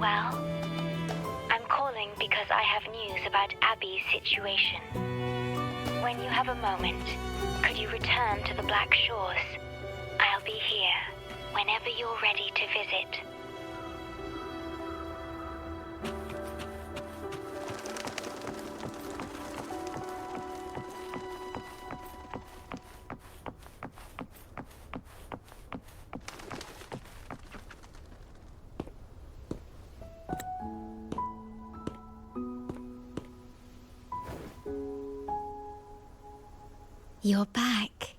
Well, I'm calling because I have news about Abby's situation. When you have a moment, could you return to the Black Shores? I'll be here whenever you're ready to visit. You're back.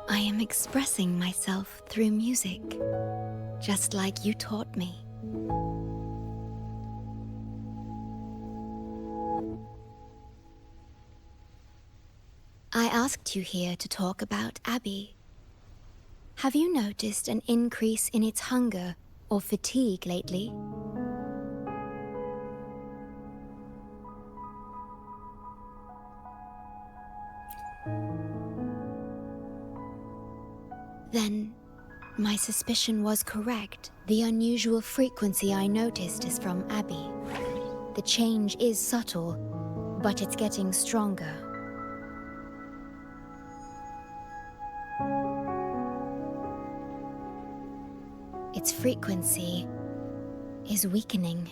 I am expressing myself through music, just like you taught me. I asked you here to talk about Abby. Have you noticed an increase in its hunger or fatigue lately? Then, my suspicion was correct. The unusual frequency I noticed is from Abby. The change is subtle, but it's getting stronger. Its frequency is weakening.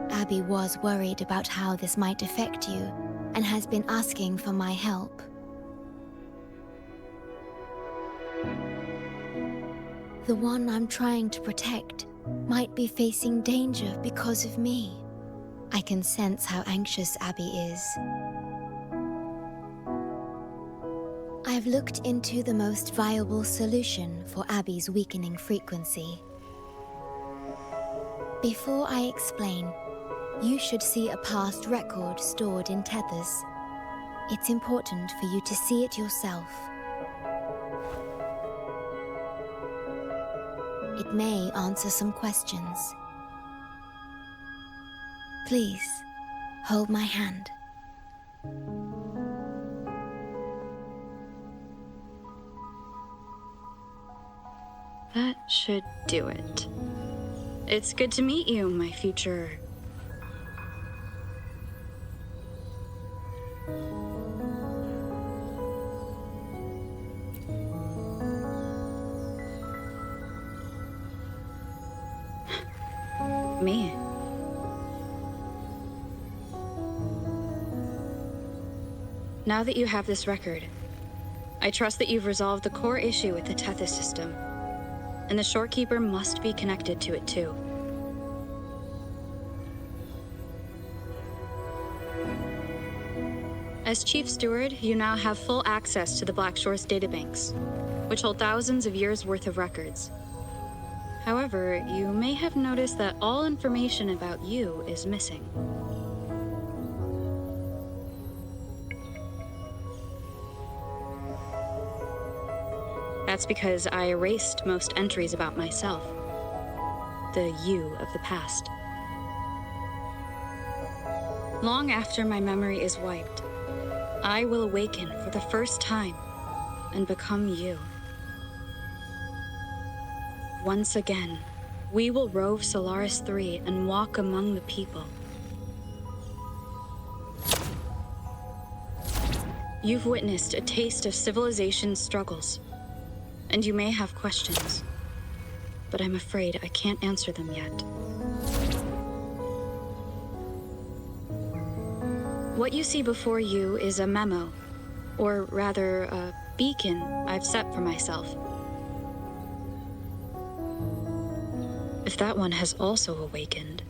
Abby was worried about how this might affect you and has been asking for my help. The one I'm trying to protect might be facing danger because of me. I can sense how anxious Abby is. I've looked into the most viable solution for Abby's weakening frequency. Before I explain, you should see a past record stored in tethers. It's important for you to see it yourself. It may answer some questions. Please, hold my hand. That should do it. It's good to meet you, my future... Me. Now that you have this record, I trust that you've resolved the core issue with the Tethys system. And the Shorekeeper must be connected to it too. As Chief Steward, you now have full access to the Black Shore's databanks, which hold thousands of years' worth of records. However, you may have noticed that all information about you is missing. That's because I erased most entries about myself. The you of the past. Long after my memory is wiped, I will awaken for the first time and become you. Once again, we will rove Solaris 3 and walk among the people. You've witnessed a taste of civilization's struggles. And you may have questions, but I'm afraid I can't answer them yet. What you see before you is a memo, or rather, a beacon I've set for myself. If that one has also awakened...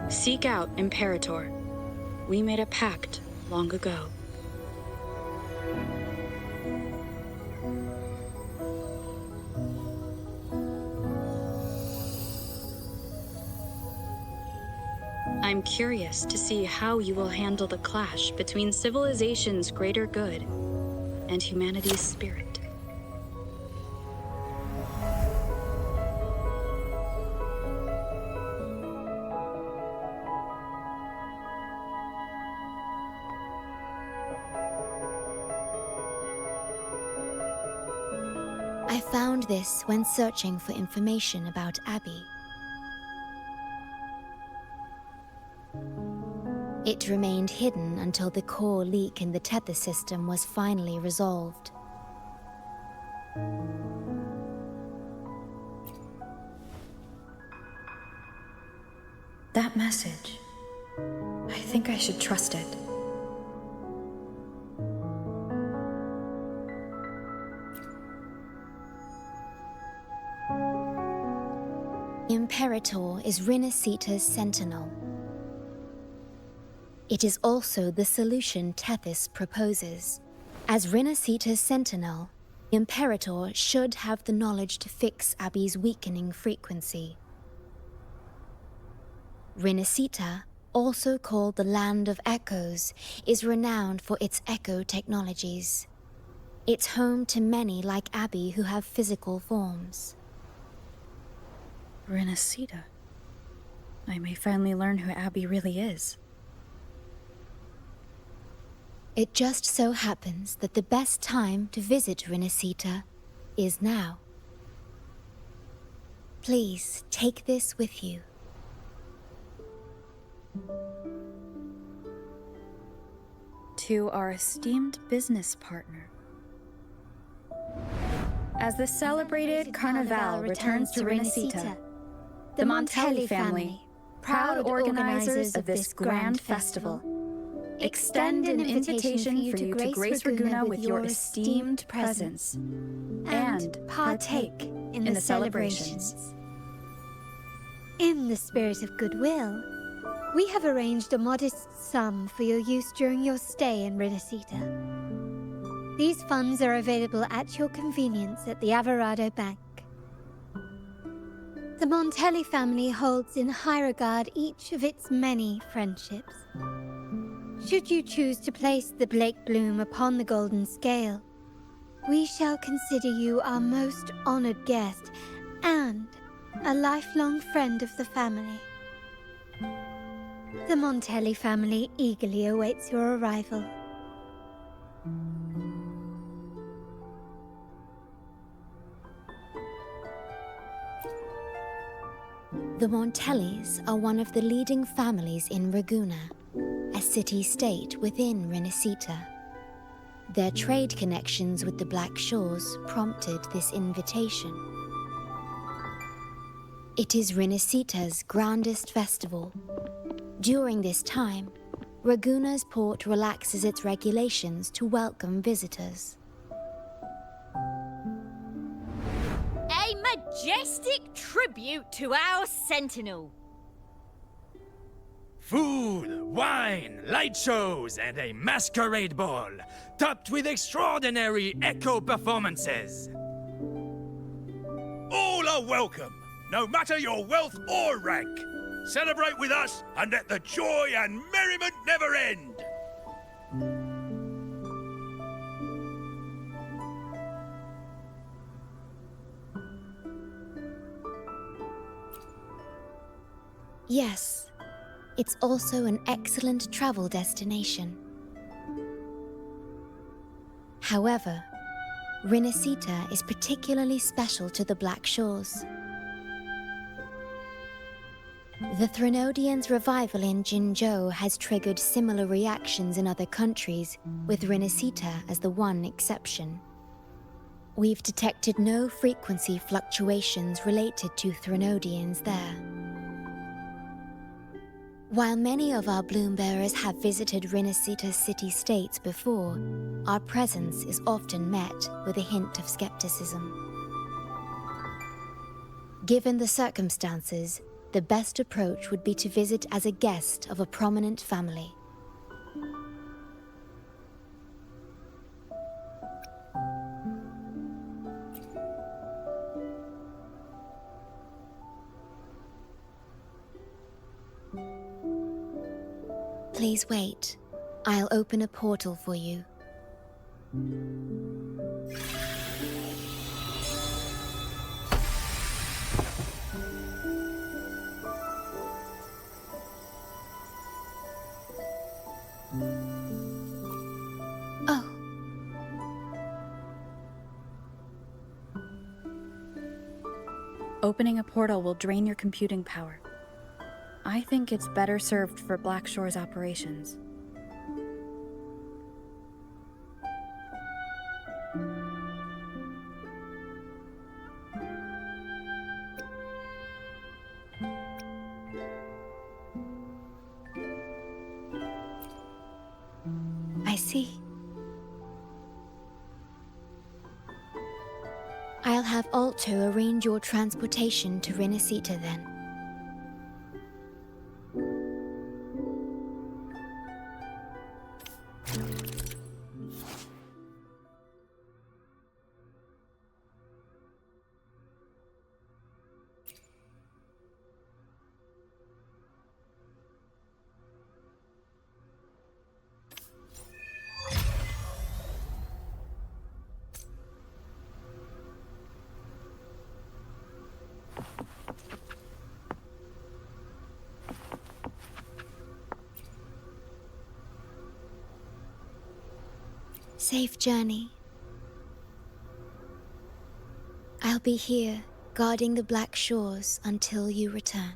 Seek out Imperator. We made a pact long ago. I'm curious to see how you will handle the clash between civilization's greater good and humanity's spirit. I found this when searching for information about Abby. It remained hidden until the core leak in the tether system was finally resolved. That message. I think I should trust it. Imperator is Rinascita's sentinel. It is also the solution Tethys proposes. As Rinascita's sentinel, Imperator should have the knowledge to fix Abby's weakening frequency. Rinascita, also called the Land of Echoes, is renowned for its echo technologies. It's home to many like Abby who have physical forms. Rinascita. I may finally learn who Abby really is. It just so happens that the best time to visit Rinascita is now. Please take this with you. To our esteemed business partner. As the celebrated Carnival returns to Rinascita, the Montelli family, proud organizers of this grand festival, extend an invitation for you to grace Ragunna with your esteemed presence and partake in the celebrations. In the spirit of goodwill, we have arranged a modest sum for your use during your stay in Rinascita. These funds are available at your convenience at the Averado Bank. The Montelli family holds in high regard each of its many friendships. Should you choose to place the Blake Bloom upon the golden scale, we shall consider you our most honored guest and a lifelong friend of the family. The Montelli family eagerly awaits your arrival. The Montellis are one of the leading families in Ragunna, a city-state within Rinascita. Their trade connections with the Black Shores prompted this invitation. It is Rinascita's grandest festival. During this time, Ragunna's port relaxes its regulations to welcome visitors. A majestic tribute to our sentinel. Food, wine, light shows, and a masquerade ball, topped with extraordinary echo performances. All are welcome, no matter your wealth or rank. Celebrate with us and let the joy and merriment never end. Yes, it's also an excellent travel destination. However, Rinascita is particularly special to the Black Shores. The Threnodians' revival in Jinzhou has triggered similar reactions in other countries, with Rinascita as the one exception. We've detected no frequency fluctuations related to Threnodians there. While many of our bloom-bearers have visited Rinascita city-states before, our presence is often met with a hint of skepticism. Given the circumstances, the best approach would be to visit as a guest of a prominent family. Please wait. I'll open a portal for you. Oh. Opening a portal will drain your computing power. I think it's better served for Black Shore's operations. I see. I'll have Aalto arrange your transportation to Rinascita then. Safe journey. I'll be here, guarding the Black Shores until you return.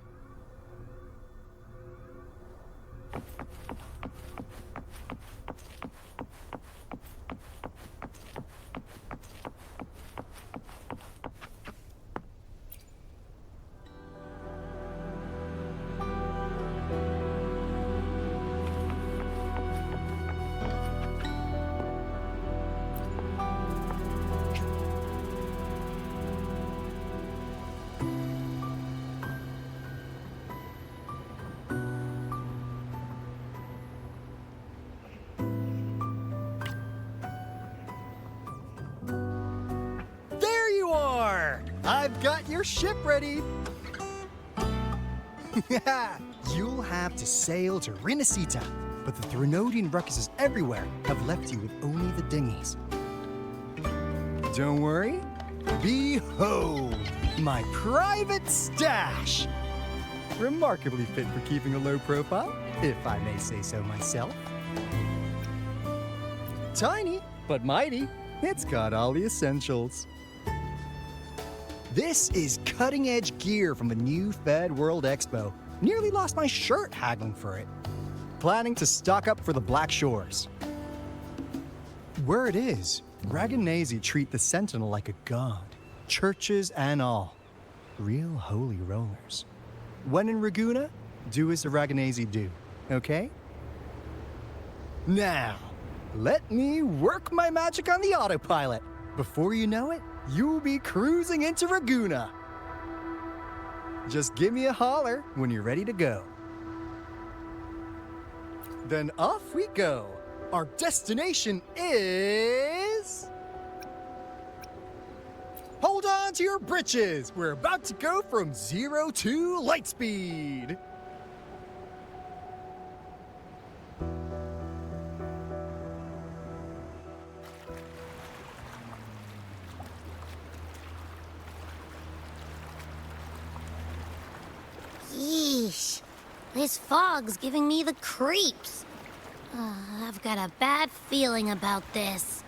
I've got your ship ready! You'll have to sail to Rinascita, but the Threnodian ruckuses everywhere have left you with only the dinghies. Don't worry. Behold, my private stash! Remarkably fit for keeping a low profile, if I may say so myself. Tiny, but mighty. It's got all the essentials. This is cutting-edge gear from the new Fed World Expo. Nearly lost my shirt haggling for it. Planning to stock up for the Black Shores. Word is, Ragunna treat the Sentinel like a god. Churches and all. Real holy rollers. When in Ragunna, do as the Ragunna do, okay? Now, let me work my magic on the autopilot. Before you know it, you'll be cruising into Ragunna. Just give me a holler when you're ready to go. Then off we go. Our destination is... Hold on to your britches. We're about to go from 0 to light speed. Yeesh. This fog's giving me the creeps. I've got a bad feeling about this.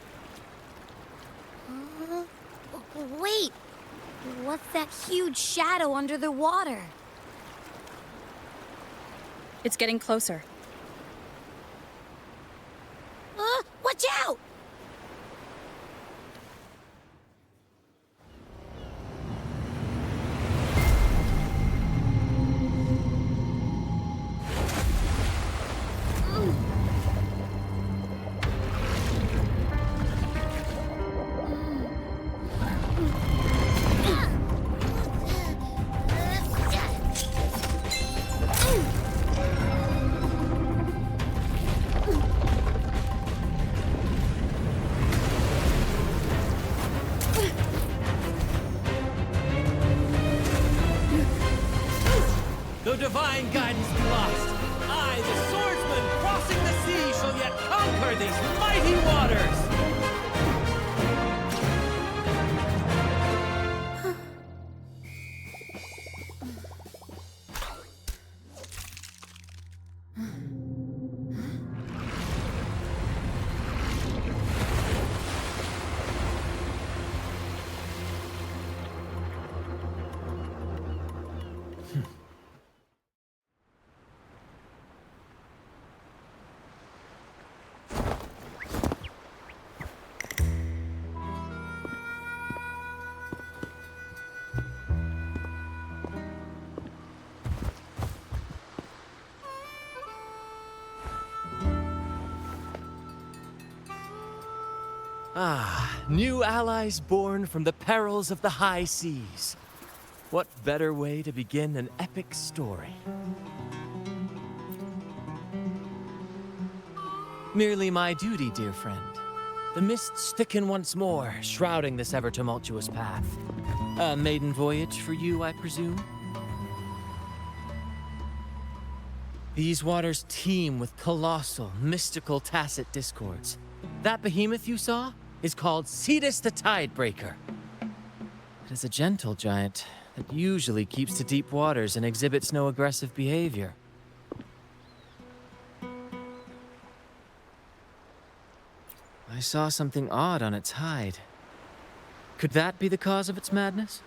Wait! What's that huge shadow under the water? It's getting closer. Watch out! though divine guidance be lost, I, the swordsman crossing the sea, shall yet conquer these mighty waters! Ah, new allies born from the perils of the high seas. What better way to begin an epic story? Merely my duty, dear friend. The mists thicken once more, shrouding this ever-tumultuous path. A maiden voyage for you, I presume? These waters teem with colossal, mystical, tacit discords. That behemoth you saw is called Cetus the Tidebreaker. It is a gentle giant that usually keeps to deep waters and exhibits no aggressive behavior. I saw something odd on its hide. Could that be the cause of its madness?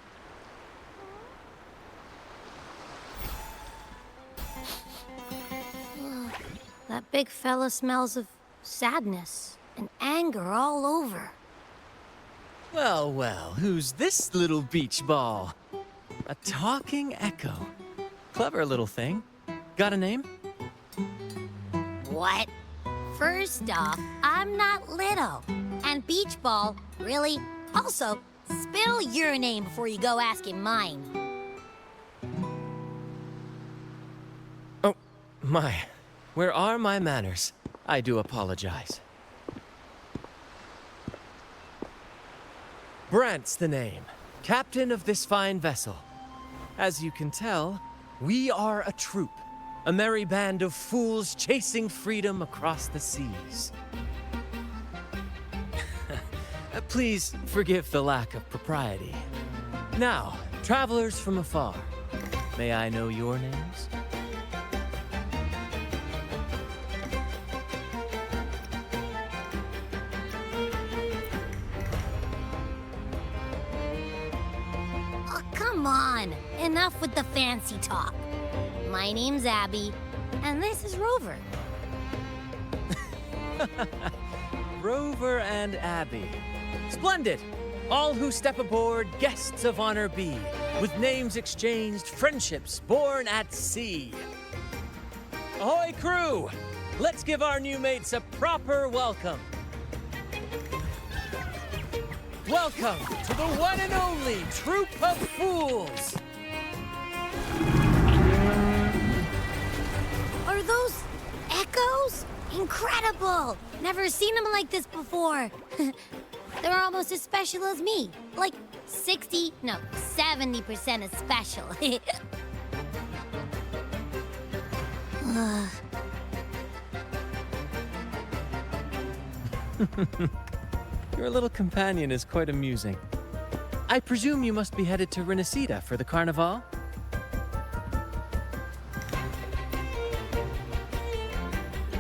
That big fella smells of sadness and anger all over. Well, well, who's this little beach ball? A talking echo. Clever little thing. Got a name? What? First off, I'm not little. And Beach Ball, really? Also, spill your name before you go asking mine. Oh, my. Where are my manners? I do apologize. Brant's the name. Captain of this fine vessel. As you can tell, we are a troupe. A merry band of fools chasing freedom across the seas. Please forgive the lack of propriety. Now, travelers from afar, may I know your names? Oh, come on! Enough with the fancy talk. My name's Abby, and this is Rover. Rover and Abby. Splendid! All who step aboard, guests of honor be. With names exchanged, friendships born at sea. Ahoy, crew! Let's give our new mates a proper welcome. Welcome to the one and only Troupe of Fools! Are those echoes? Incredible! Never seen them like this before. They're almost as special as me. Like 70% as special. Your little companion is quite amusing. I presume you must be headed to Rinascita for the Carnival?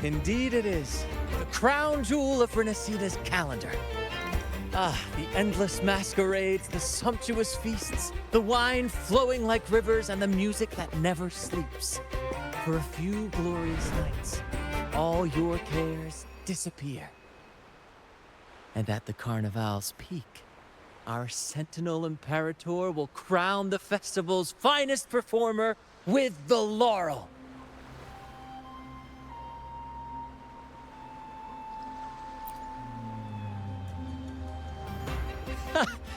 Indeed it is. The crown jewel of Rinascita's calendar. Ah, the endless masquerades, the sumptuous feasts, the wine flowing like rivers, and the music that never sleeps. For a few glorious nights, all your cares disappear. And at the Carnival's peak, our Sentinel Imperator will crown the festival's finest performer with the laurel.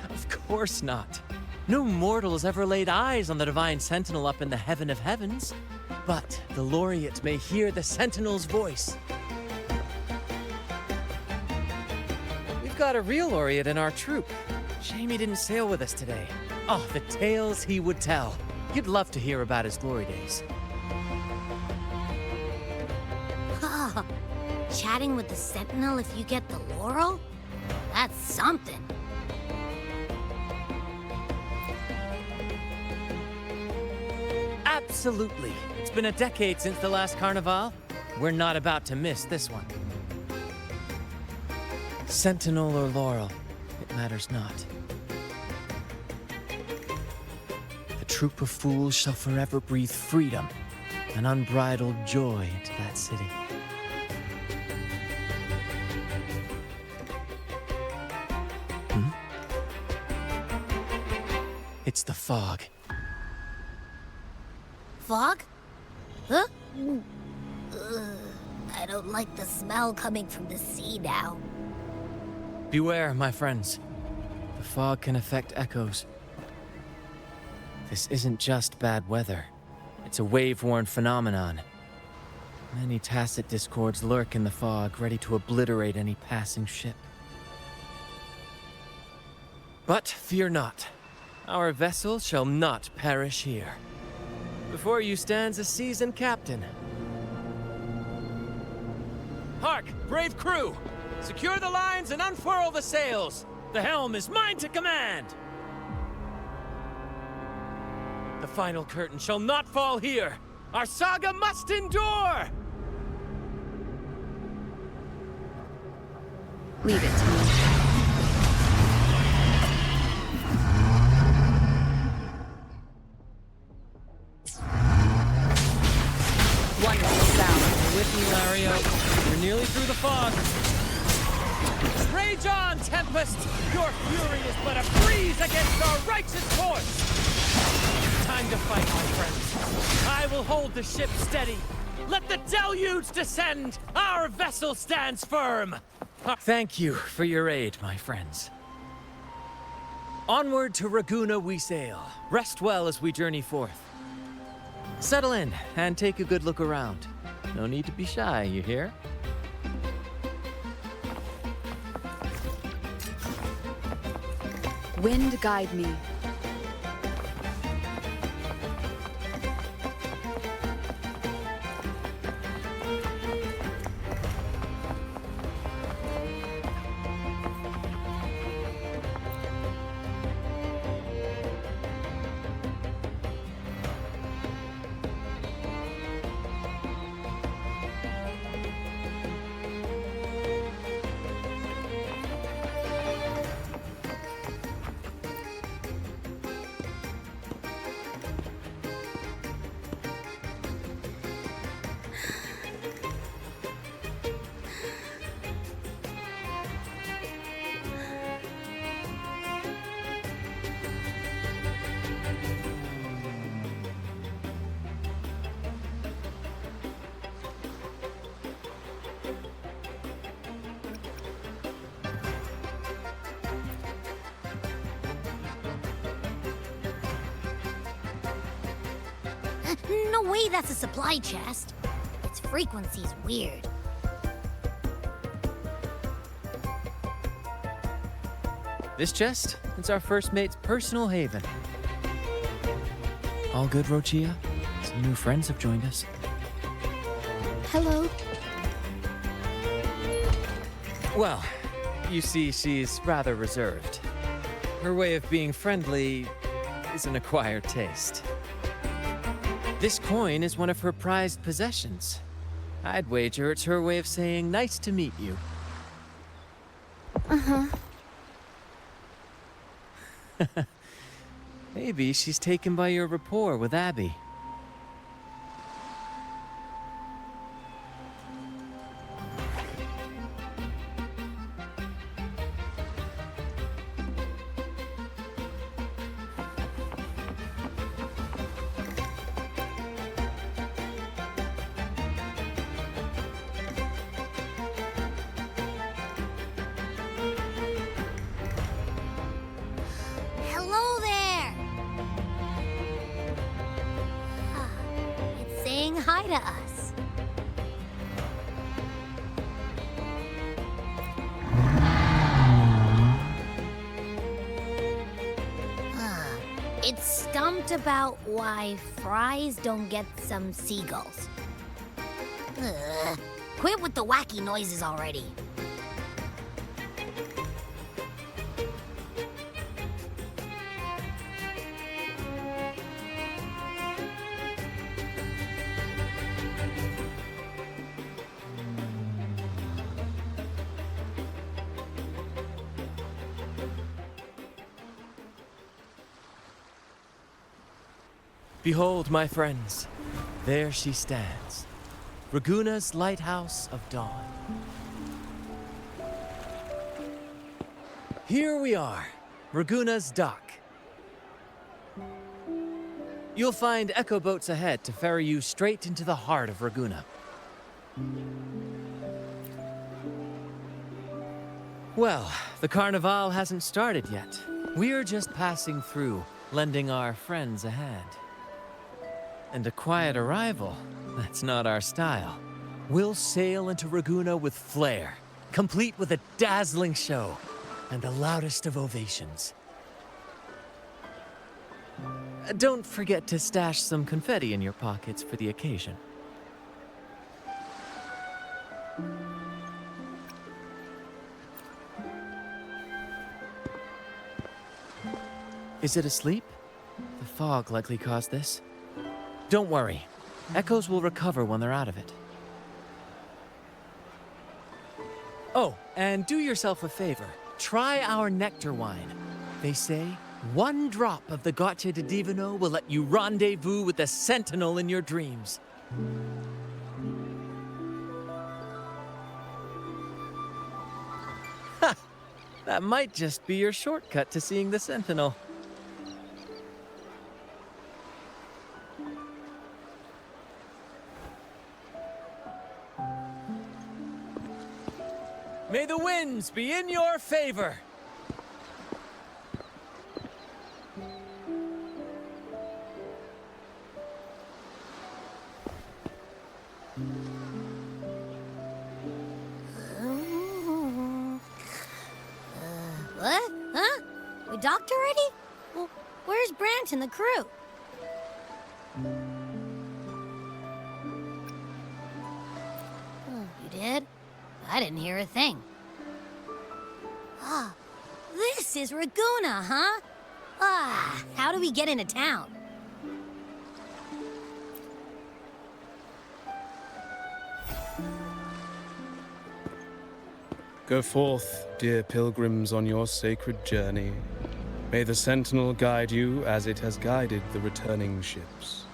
Of course not. No mortal has ever laid eyes on the Divine Sentinel up in the heaven of heavens. But the laureate may hear the Sentinel's voice. We've got a real laureate in our troupe. Shame he didn't sail with us today. Oh, the tales he would tell. You'd love to hear about his glory days. Chatting with the Sentinel if you get the laurel? That's something. Absolutely. It's been a decade since the last Carnival. We're not about to miss this one. Sentinel or laurel, it matters not. The troupe of fools shall forever breathe freedom and unbridled joy into that city. It's the fog. Fog? Huh? I don't like the smell coming from the sea now. Beware, my friends. The fog can affect echoes. This isn't just bad weather. It's a wave-worn phenomenon. Many tacit discords lurk in the fog, ready to obliterate any passing ship. But fear not. Our vessel shall not perish here. Before you stands a seasoned captain. Hark, brave crew! Secure the lines and unfurl the sails! The helm is mine to command! The final curtain shall not fall here! Our saga must endure! Leave it to me. Wonderful sound. With me, Lario. We're nearly through the fog. Rage on, Tempest! Your fury is but a breeze against our righteous course! Time to fight, my friends. I will hold the ship steady. Let the deluge descend! Our vessel stands firm! Thank you for your aid, my friends. Onward to Ragunna we sail. Rest well as we journey forth. Settle in and take a good look around. No need to be shy, you hear? Wind guide me. No way that's a supply chest. Its frequency's weird. This chest, it's our first mate's personal haven. All good, Rochia? Some new friends have joined us. Hello. Well, you see, she's rather reserved. Her way of being friendly is an acquired taste. This coin is one of her prized possessions. I'd wager it's her way of saying nice to meet you. Uh-huh. Maybe she's taken by your rapport with Abby. Hello there! It's saying hi to us. It's stumped about why fries don't get some seagulls. Ugh. Quit with the wacky noises already. Behold, my friends, there she stands, Ragunna's lighthouse of dawn. Here we are, Ragunna's dock. You'll find echo boats ahead to ferry you straight into the heart of Ragunna. Well, the Carnival hasn't started yet. We're just passing through, lending our friends a hand. And a quiet arrival, that's not our style. We'll sail into Ragunna with flair, complete with a dazzling show and the loudest of ovations. Don't forget to stash some confetti in your pockets for the occasion. Is it asleep? The fog likely caused this. Don't worry. Echoes will recover when they're out of it. Oh, and do yourself a favor. Try our nectar wine. They say 1 drop of the Gocce di Divino will let you rendezvous with the Sentinel in your dreams. Ha! That might just be your shortcut to seeing the Sentinel. May the winds be in your favor! What? Huh? We docked already? Well, where's Brant and the crew? You did? I didn't hear a thing. Ah, this is Ragunna, huh? Ah, how do we get into town? Go forth, dear pilgrims, on your sacred journey. May the Sentinel guide you as it has guided the returning ships.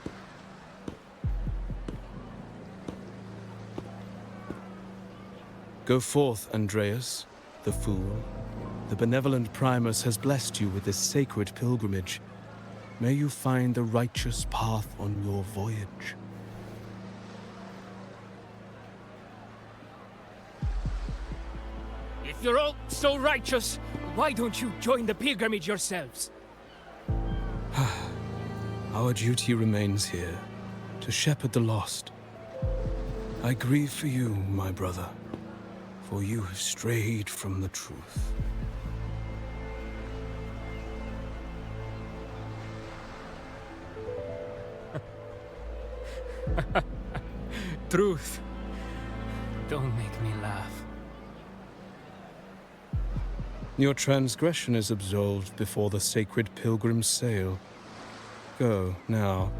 Go forth, Andreas, the fool. The benevolent Primus has blessed you with this sacred pilgrimage. May you find the righteous path on your voyage. If you're all so righteous, why don't you join the pilgrimage yourselves? Our duty remains here, to shepherd the lost. I grieve for you, my brother, for you have strayed from the truth. Truth. Don't make me laugh. Your transgression is absolved before the sacred pilgrims sail. Go, now,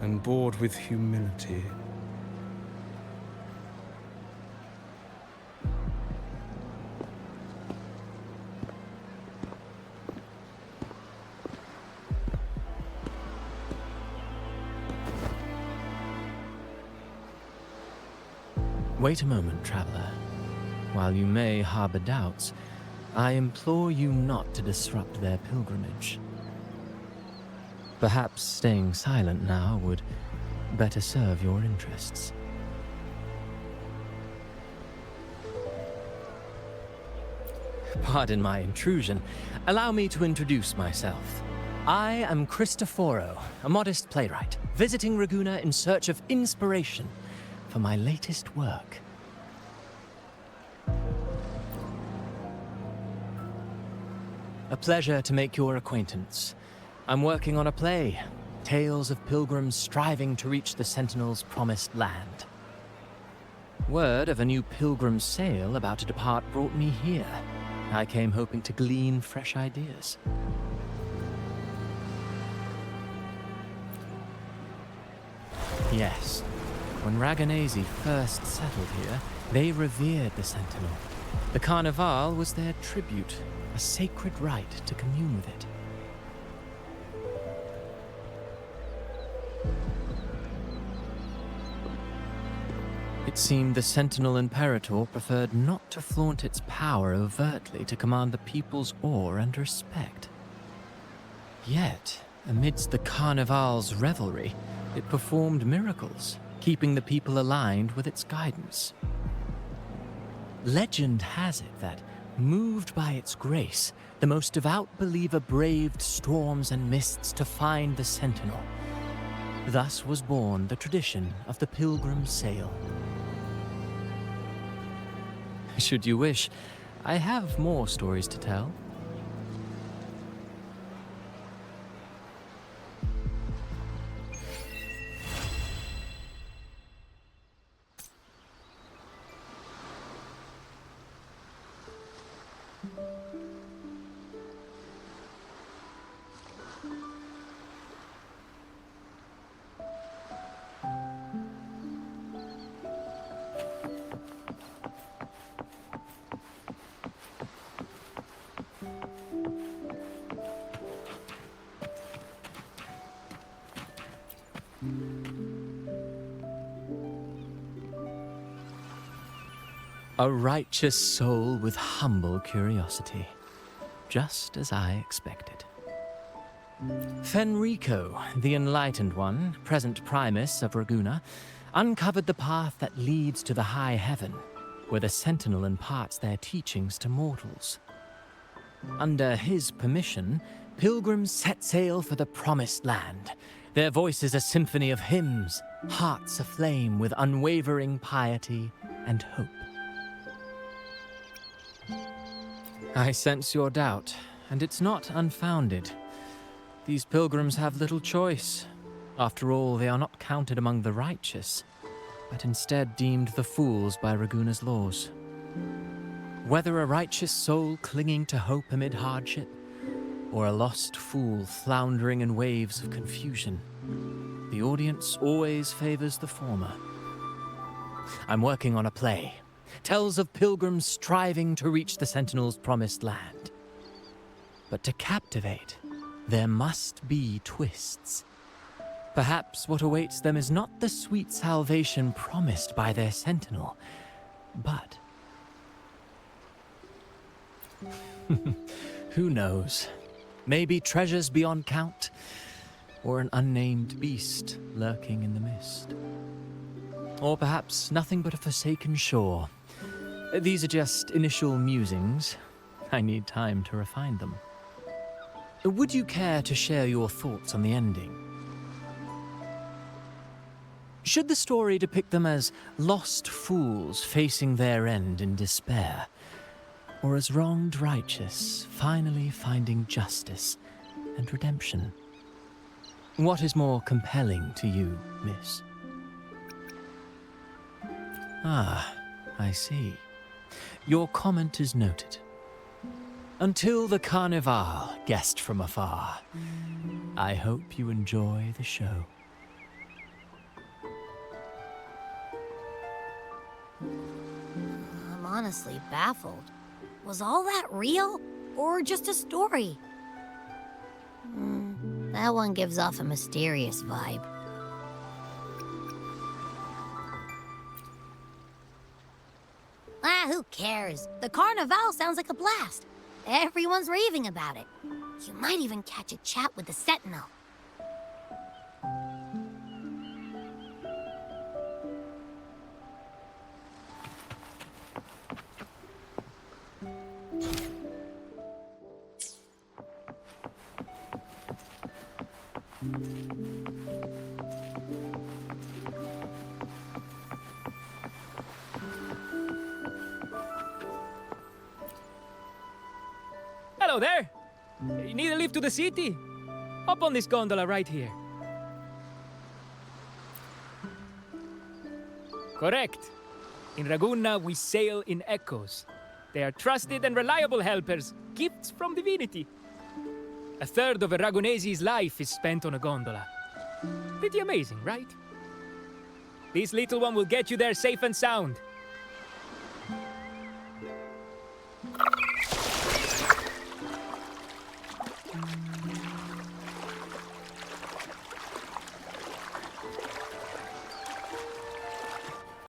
and board with humility. Wait a moment, traveler. While you may harbor doubts, I implore you not to disrupt their pilgrimage. Perhaps staying silent now would better serve your interests. Pardon my intrusion. Allow me to introduce myself. I am Cristoforo, a modest playwright, visiting Ragunna in search of inspiration for my latest work. A pleasure to make your acquaintance. I'm working on a play. Tales of pilgrims striving to reach the Sentinel's promised land. Word of a new pilgrim sail about to depart brought me here. I came hoping to glean fresh ideas. Yes, when Ragunna first settled here, they revered the Sentinel. The Carnival was their tribute, a sacred rite to commune with it. It seemed the Sentinel Imperator preferred not to flaunt its power overtly to command the people's awe and respect. Yet, amidst the Carnival's revelry, it performed miracles, keeping the people aligned with its guidance. Legend has it that, moved by its grace, the most devout believer braved storms and mists to find the Sentinel. Thus was born the tradition of the pilgrim sail. Should you wish, I have more stories to tell. A righteous soul with humble curiosity, just as I expected. Fenrico, the Enlightened One, present Primus of Ragunna, uncovered the path that leads to the high heaven, where the Sentinel imparts their teachings to mortals. Under his permission, pilgrims set sail for the promised land, their voices a symphony of hymns, hearts aflame with unwavering piety and hope. I sense your doubt, and it's not unfounded. These pilgrims have little choice. After all, they are not counted among the righteous, but instead deemed the fools by Ragunna's laws. Whether a righteous soul clinging to hope amid hardship, or a lost fool floundering in waves of confusion, the audience always favors the former. I'm working on a play. Tells of pilgrims striving to reach the Sentinel's promised land. But to captivate, there must be twists. Perhaps what awaits them is not the sweet salvation promised by their Sentinel, but... who knows? Maybe treasures beyond count, or an unnamed beast lurking in the mist. Or perhaps nothing but a forsaken shore. These are just initial musings. I need time to refine them. Would you care to share your thoughts on the ending? Should the story depict them as lost fools facing their end in despair, or as wronged righteous finally finding justice and redemption? What is more compelling to you, miss? Ah, I see. Your comment is noted. Until the Carnival, guest from afar, I hope you enjoy the show. I'm honestly baffled. Was all that real, or just a story? That one gives off a mysterious vibe. Who cares? The Carnival sounds like a blast. Everyone's raving about it. You might even catch a chat with the Sentinel. Hello there! You need a lift to the city? Hop on this gondola right here. Correct. In Ragunna, we sail in echoes. They are trusted and reliable helpers, gifts from divinity. A third of a Ragunese's life is spent on a gondola. Pretty amazing, right? This little one will get you there safe and sound.